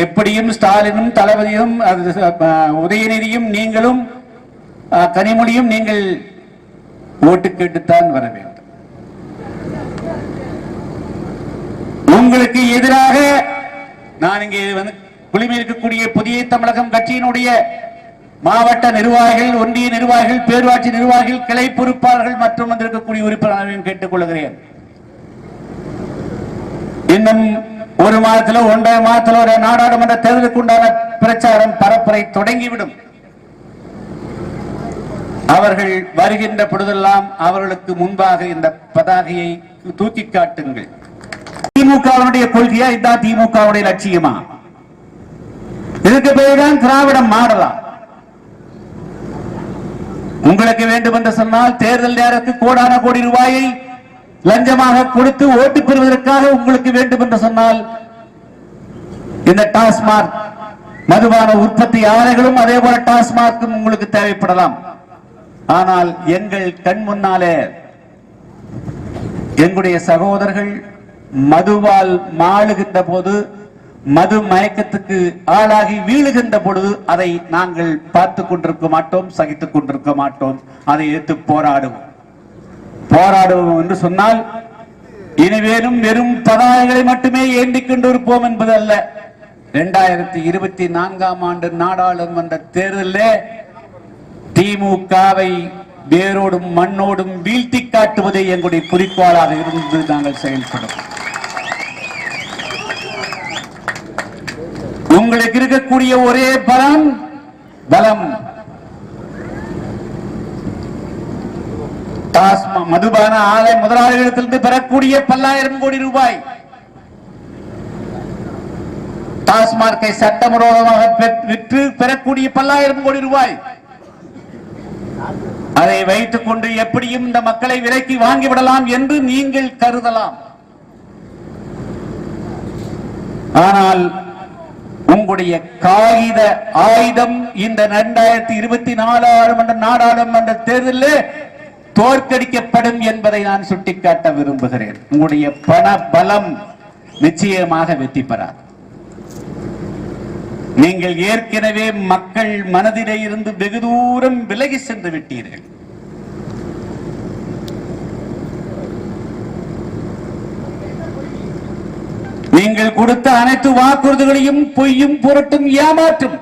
எப்படியும் ஸ்டாலினும் தளபதியும் உதயநிதியும் நீங்களும் கனிமொழியும் நீங்கள் ஓட்டு கேட்டுத்தான் வர வேண்டும். உங்களுக்கு எதிராக நான் இங்கே வந்து குழுமி இருக்கக்கூடிய புதிய தமிழகம் கட்சியினுடைய மாவட்ட நிர்வாகிகள், ஒன்றிய நிர்வாகிகள், பேரூராட்சி நிர்வாகிகள், கிளை பொறுப்பாளர்கள் மற்றும் வந்திருக்கக்கூடிய உறுப்பினர்களையும் கேட்டுக் கொள்கிறேன். இன்னும் ஒரு மாதத்திலோ 1.5 மாதத்திலோ நாடாளுமன்ற தேர்தலுக்கு உண்டான பிரச்சாரம் பரப்புரை தொடங்கிவிடும். அவர்கள் வருகின்ற பொழுதெல்லாம் அவர்களுக்கு முன்பாக இந்த பதாகையை தூக்கி காட்டுங்கள். திமுகவுடைய கொள்கையா இதுதான் திமுகவுடைய லட்சியமா? இதுக்கு பேர்தான் திராவிடம் மாடலாம். உங்களுக்கு வேண்டும் என்று சொன்னால் தேர்தல் நேரத்துக்கு கோடான கோடி ரூபாயை லஞ்சமாக கொடுத்து ஓட்டு பெறுவதற்காக உங்களுக்கு வேண்டும் என்று சொன்னால் இந்த டாஸ்மாக் மதுபான உற்பத்தி ஆலைகளும் அதே போல டாஸ்மாக்கும் உங்களுக்கு தேவைப்படலாம். ஆனால் எங்கள் கண் முன்னாலே எங்களுடைய சகோதரர்கள் மதுவால் மாளுகின்ற போது, மது மயக்கத்துக்கு ஆளாகி வீழுகின்ற பொழுது அதை நாங்கள் பார்த்துக் கொண்டிருக்க மாட்டோம், சகித்துக் கொண்டிருக்க மாட்டோம். அதை எதிர்த்து போராடுவோம் என்று சொன்னால் இனிவேனும் வெறும் பதாகைகளை மட்டுமே ஏந்திக் கொண்டிருப்போம் என்பது அல்ல. 2024ஆம் ஆண்டு நாடாளுமன்ற தேர்தலில் திமுகவை வேரோடும் மண்ணோடும் வீழ்த்தி காட்டுவதே எங்களுடைய குறிக்கோளாக இருந்து நாங்கள் செயல்படும். உங்களுக்கு இருக்கக்கூடிய ஒரே பலம் மதுபான ஆலை முதலாளிகளிடத்திலிருந்து பெறக்கூடிய பல்லாயிரம் கோடி ரூபாய், டாஸ்மார்க்கை சட்டவிரோதமாக விற்று பெறக்கூடிய பல்லாயிரம் கோடி ரூபாய், அதை வைத்துக் கொண்டு எப்படியும் இந்த மக்களை விலைக்கு வாங்கிவிடலாம் என்று நீங்கள் கருதலாம். ஆனால் உங்களுடைய காகித ஆயுதம் இந்த 2024 நாடாளுமன்ற தேர்தலில் தோற்கடிக்கப்படும் என்பதை நான் சுட்டிக்காட்ட விரும்புகிறேன். உங்களுடைய பண பலம் நிச்சயமாக வெற்றி பெறாது. நீங்கள் ஏற்கனவே மக்கள் மனதிலே இருந்து வெகு தூரம் விலகி சென்று விட்டீர்கள். நீங்கள் கொடுத்த அனைத்து வாக்குறுதிகளையும் பொய்யும் புரட்டும் ஏமாற்றும்.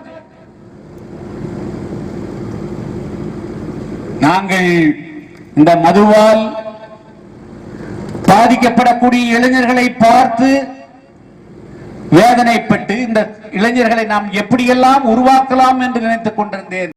நாங்கள் இந்த மதுவால் பாதிக்கப்படக்கூடிய இளைஞர்களை பார்த்து வேதனைப்பட்டு இந்த இளைஞர்களை நாம் எப்படியெல்லாம் உருவாக்கலாம் என்று நினைத்துக் கொண்டிருந்தேன்.